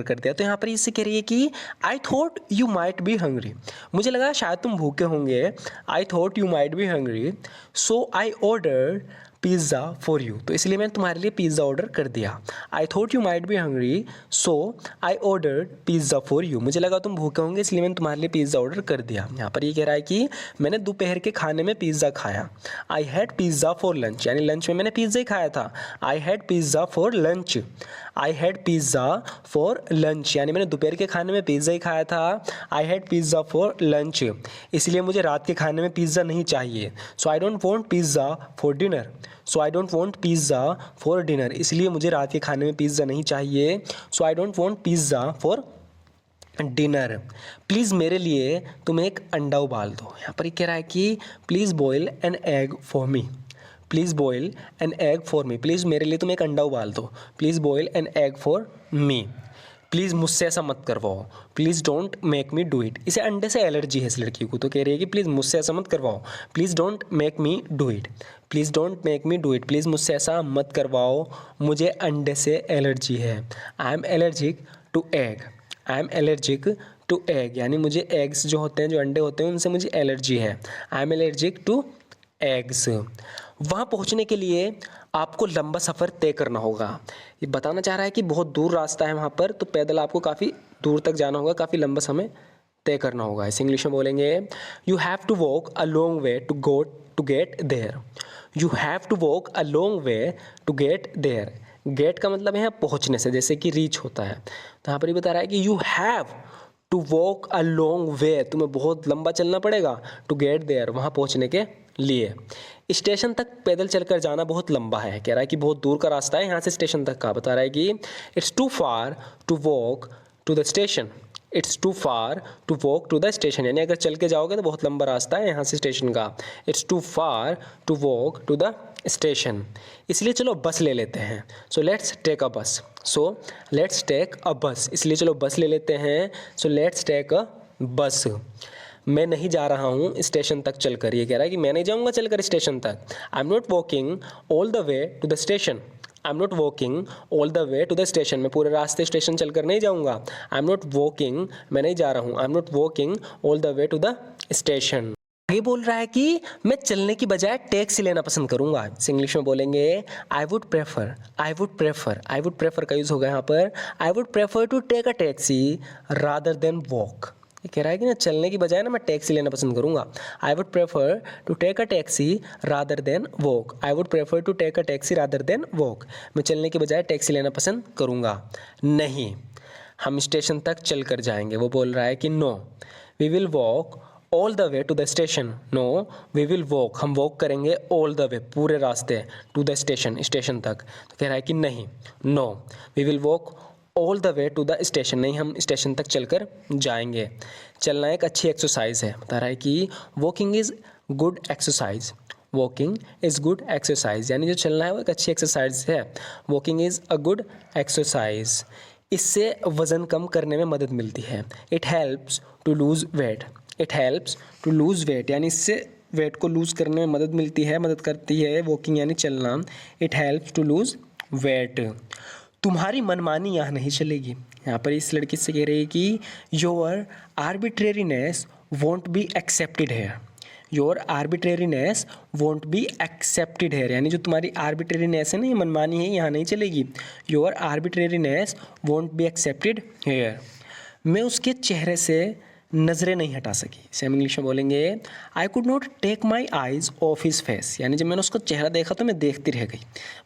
कर दिया। तो यहाँ पर इससे कह रही है कि I thought you might be hungry, मुझे लगा शायद तुम भूखे होंगे। I thought you might be hungry so I order pizza for you, तो इसलिए मैंने तुम्हारे लिए पिज़्ज़ा ऑर्डर कर दिया। I thought you might be hungry so I ordered pizza for you, मुझे लगा तुम भूखे होंगे इसलिए मैंने तुम्हारे लिए पिज़्ज़ा ऑर्डर कर दिया। यहाँ पर ये कह रहा है कि मैंने दोपहर के खाने में पिज़्ज़ा खाया। आई हैड पिज़्ज़ा फॉर लंच, यानी लंच में मैंने पिज़्ज़ा ही खाया था। I had pizza for lunch, I had pizza for lunch, यानी मैंने दोपहर के खाने में पिज़्ज़ा ही खाया था। I had pizza for lunch, इसलिए मुझे रात के खाने में पिज़्ज़ा नहीं चाहिए। So I don't want pizza for dinner, so I don't want pizza for dinner, इसलिए मुझे रात के खाने में पिज़्ज़ा नहीं चाहिए। So I don't want pizza for dinner. Please मेरे लिए तुम एक अंडा उबाल दो। यहाँ पर ये कह रहा है कि please boil an egg for me, please boil an egg for me, please मेरे लिए तुम एक अंडा उबाल दो। Please boil an egg for me, please मुझसे ऐसा मत करवाओ। Please don't make me do it, इसे अंडे से एलर्जी है इस लड़की को, तो कह रही है कि प्लीज़ मुझसे ऐसा मत करवाओ। Please don't make me do it, please don't make me do it, please मुझसे ऐसा मत करवाओ, मुझे अंडे से एलर्जी है। I am allergic to egg, I am allergic to egg, यानी मुझे एग्स जो होते हैं, जो अंडे होते हैं, उनसे मुझे एलर्जी है। I am allergic to eggs. वहाँ पहुँचने के लिए आपको लंबा सफ़र तय करना होगा। ये बताना चाह रहा है कि बहुत दूर रास्ता है वहाँ पर, तो पैदल आपको काफ़ी दूर तक जाना होगा, काफ़ी लंबा समय तय करना होगा। इसे इंग्लिश में बोलेंगे you have to walk a long way to get there, you have to walk a long way to get there. Get का मतलब है पहुँचने से, जैसे कि रीच होता है, तो यहाँ पर ये बता रहा है कि you have to walk a long way, तुम्हें बहुत लंबा चलना पड़ेगा, टू गेट देयर, वहाँ पहुँचने के लिए। स्टेशन तक पैदल चलकर जाना बहुत लंबा है, कह रहा है कि बहुत दूर का रास्ता है यहाँ से स्टेशन तक का। बता रहा है कि it's too far to walk to the station, it's too far to walk to the station, यानी अगर चल के जाओगे तो बहुत लंबा रास्ता है यहाँ से स्टेशन का। It's too far to walk to the station, इसलिए चलो बस ले लेते हैं। सो लेट्स टेक अ बस, सो लेट्स टेक अ बस, इसलिए चलो बस ले लेते हैं। सो लेट्स टेक अ बस। मैं नहीं जा रहा हूँ स्टेशन तक चलकर, ये कह रहा है कि मैं नहीं जाऊँगा चलकर स्टेशन तक। I am not walking all the way to the station, I am not walking all the way to the station, मैं पूरे रास्ते स्टेशन चलकर नहीं जाऊँगा। आई एम नॉट वॉकिंग, मैं नहीं जा रहा हूँ, I am not walking all the way to the station. ये बोल रहा है कि मैं चलने की बजाय टैक्सी लेना पसंद करूंगा। इसे इंग्लिश में बोलेंगे I would prefer, I would prefer, I would prefer का यूज़ होगा यहाँ पर। I would prefer to take a taxi rather than walk, ये कह रहा है कि ना चलने की बजाय ना मैं टैक्सी लेना पसंद करूंगा। I would prefer to take a taxi rather than walk, I would prefer to take a taxi rather than walk, मैं चलने की बजाय टैक्सी लेना पसंद करूंगा। नहीं, हम स्टेशन तक चल कर जाएंगे। वो बोल रहा है कि no we will walk all the way to the station, no we will walk, हम वॉक करेंगे ऑल द वे, पूरे रास्ते, टू द स्टेशन, स्टेशन तक। तो कह रहा है कि नहीं, no we will walk all the way to the station, नहीं हम स्टेशन तक चलकर जाएंगे। चलना एक अच्छी एक्सरसाइज है। बता रहा है कि walking is good exercise, walking is good exercise, यानी जो चलना है वो एक अच्छी एक्सरसाइज है। Walking is a good exercise, इससे वज़न कम करने में मदद मिलती है। It helps to lose weight, it helps to lose weight, यानी इससे वेट को लूज़ करने में मदद मिलती है, मदद करती है वॉकिंग यानी चलना। It helps to lose weight. तुम्हारी मनमानी यहाँ नहीं चलेगी। यहाँ पर इस लड़की से कह रही है कि your arbitrariness won't be accepted है, your arbitrariness won't be accepted है, यानी जो तुम्हारी आर्बिट्रेरीनेस है ना, ये मनमानी है, यहाँ नहीं चलेगी। Your arbitrariness won't be accepted here, मैं उसके चेहरे से नज़रें नहीं हटा सकी। इसे हम इंग्लिश में बोलेंगे I could not take my eyes off his face, यानी जब मैंने उसका चेहरा देखा तो मैं देखती रह गई।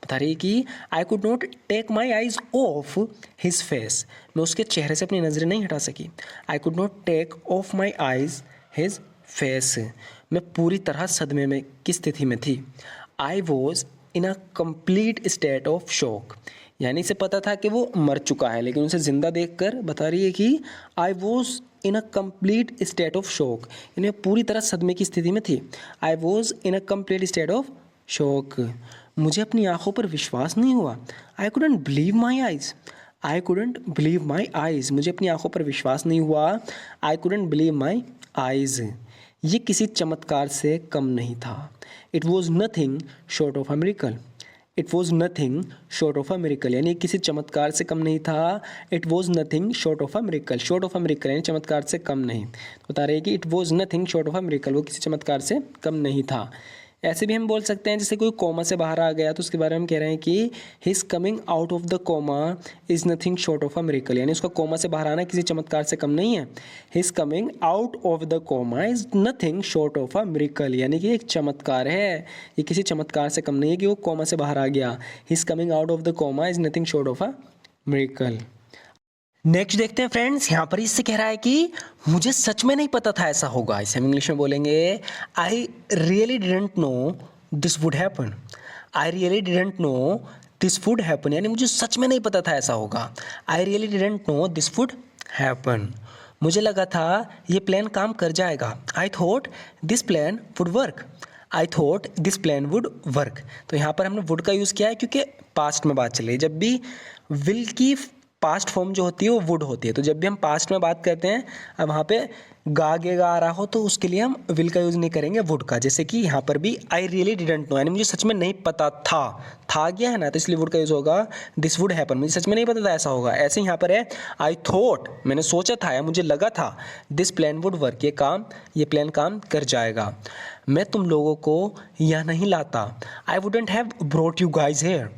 बता रही है कि I could not take my eyes off his face, मैं उसके चेहरे से अपनी नज़रें नहीं हटा सकी। I could not take off my eyes his face, मैं पूरी तरह सदमे में की स्थिति में थी। I was in a complete state of shock, यानी इसे पता था कि वो मर चुका है, लेकिन उसे ज़िंदा देखकर बता रही है कि आई was in a complete state of shock, यानी पूरी तरह सदमे की स्थिति में थी। I was in a complete state of shock, मुझे अपनी आंखों पर विश्वास नहीं हुआ। I couldn't believe my eyes, I couldn't believe my eyes, मुझे अपनी आंखों पर विश्वास नहीं हुआ। I couldn't believe my eyes, ये किसी चमत्कार से कम नहीं था। It was nothing short of a miracle, it was nothing short of a miracle, यानी किसी चमत्कार से कम नहीं था। It was nothing short of a miracle, short of a miracle यानी चमत्कार से कम नहीं, तो बता रहे हैं कि it was nothing short of a miracle, वो किसी चमत्कार से कम नहीं था। ऐसे भी हम बोल सकते हैं जैसे कोई कॉमा से बाहर आ गया तो उसके बारे में हम कह रहे हैं कि his coming out of the comma is nothing short of a miracle, यानी उसका कॉमा से बाहर आना किसी चमत्कार से कम नहीं है। His coming out of the comma is nothing short of a miracle, यानी कि एक चमत्कार है, ये किसी चमत्कार से कम नहीं है कि वो कॉमा से बाहर आ गया। His coming out of the comma is nothing short of a miracle. Next देखते हैं फ्रेंड्स, यहाँ पर इससे कह रहा है कि मुझे सच में नहीं पता था ऐसा होगा। इसे हम इंग्लिश में बोलेंगे I really didn't know this would happen. I really didn't know this would happen, यानी मुझे सच में नहीं पता था ऐसा होगा। I really didn't know this would happen, मुझे लगा था ये प्लान काम कर जाएगा। I thought this plan would work. I thought this plan would work, तो यहाँ पर हमने वुड का यूज़ किया है क्योंकि पास्ट में बात चल रही है। जब भी विल की पास्ट फॉर्म जो होती है वो वुड होती है, तो जब भी हम पास्ट में बात करते हैं अब वहाँ पे गा आ रहा हो तो उसके लिए हम विल का यूज़ नहीं करेंगे, वुड का। जैसे कि यहाँ पर भी आई रियली डिडंट नो, यानी मुझे सच में नहीं पता था गया है ना, तो इसलिए वुड का यूज़ होगा। दिस वुड हैपन, मुझे सच में नहीं पता था ऐसा होगा। ऐसे यहाँ पर है आई थॉट, मैंने सोचा था या मुझे लगा था, दिस प्लान वुड वर्क, ये प्लान काम कर जाएगा। मैं तुम लोगों को यहाँ नहीं लाता। I wouldn't have brought you guys hair,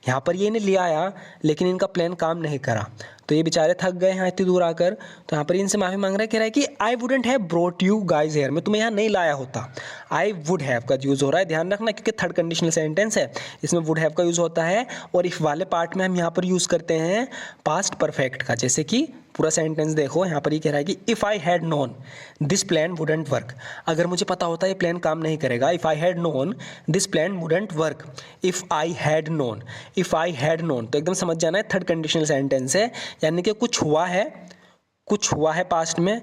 यहाँ पर ये इन्हें ले आया लेकिन इनका प्लान काम नहीं करा, तो ये बेचारे थक गए यहाँ इतनी दूर आकर, तो यहाँ पर इनसे माफ़ी मांग रहा है, कह रहा है कि I wouldn't have brought you guys hair, मैं तुम्हें यहाँ नहीं लाया होता। आई वुड हैव का यूज़ हो रहा है, ध्यान रखना, क्योंकि थर्ड कंडीशनल सेंटेंस है, इसमें वुड हैव का यूज़ होता है। और इफ वाले पार्ट में हम यहाँ पर यूज़ करते हैं पास्ट परफेक्ट का। जैसे कि पूरा सेंटेंस देखो, यहाँ पर ये कह रहा है कि if I had known this plan wouldn't work, अगर मुझे पता होता ये प्लान काम नहीं करेगा। If I had known this plan wouldn't work, if I had known, if I had known, तो एकदम समझ जाना है थर्ड कंडीशनल सेंटेंस है, यानी कि कुछ हुआ है पास्ट में,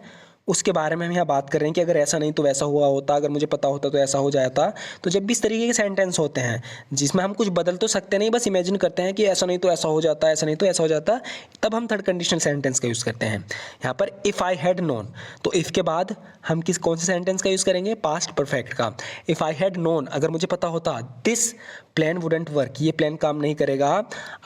उसके बारे में हम यहाँ बात कर रहे हैं कि अगर ऐसा नहीं तो वैसा हुआ होता, अगर मुझे पता होता तो ऐसा हो जाता। तो जब भी इस तरीके के सेंटेंस होते हैं जिसमें हम कुछ बदल तो सकते नहीं, बस इमेजिन करते हैं कि ऐसा नहीं तो ऐसा हो जाता, ऐसा नहीं तो ऐसा हो जाता, तब हम थर्ड कंडीशनल सेंटेंस का यूज़ करते हैं। यहाँ पर इफ़ आई हैड नोन, तो इफ़ के बाद हम कौन से सेंटेंस का यूज़ करेंगे, पास्ट परफेक्ट का। इफ़ आई हैड नोन, अगर मुझे पता होता, दिस प्लान वुडेंट वर्क, ये प्लान काम नहीं करेगा।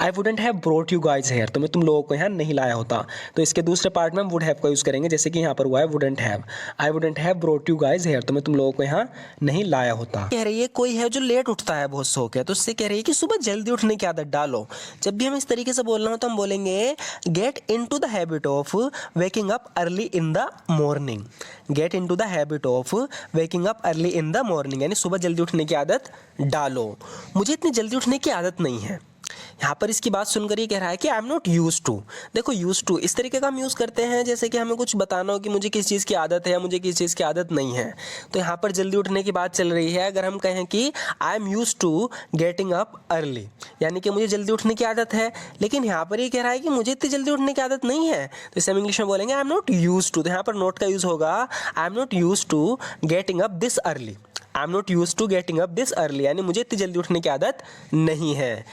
I wouldn't have brought you guys hair, तो मैं तुम लोगों को यहाँ नहीं लाया होता। तो इसके दूसरे पार्ट में हम वुड हैव का यूज़ करेंगे, जैसे कि यहाँ पर हुआ है wouldn't have. I wouldn't have brought you guys hair, तो मैं तुम लोगों को यहाँ नहीं लाया होता। कह रही है कोई है जो लेट उठता है बहुत सो के, तो उससे कह रही है कि सुबह जल्दी उठने की आदत डालो। जब भी हम इस तरीके से बोलना हो तो हम बोलेंगे get in to the habit of waking up early in the morning. Get in to the habit of waking up early in the morning, यानी सुबह जल्दी उठने की आदत डालो। मुझे इतनी जल्दी उठने की आदत नहीं है। यहाँ पर इसकी बात सुनकर ये कह रहा है कि I am not used to. देखो यूज टू इस तरीके का हम यूज़ करते हैं जैसे कि हमें कुछ बताना हो कि मुझे किस चीज़ की आदत है या मुझे किस चीज़ की आदत नहीं है। तो यहाँ पर जल्दी उठने की बात चल रही है, अगर हम कहें कि I am used to getting up early, यानी कि मुझे जल्दी उठने की आदत है, लेकिन यहाँ पर ये कह रहा है कि मुझे इतनी जल्दी उठने की आदत नहीं है, तो इसे हम इंग्लिश में बोलेंगे I am not used to. तो यहाँ पर नोट का यूज़ होगा I am not used to getting up this early. I am not used to getting up this early, यानी मुझे इतनी जल्दी उठने की आदत नहीं है।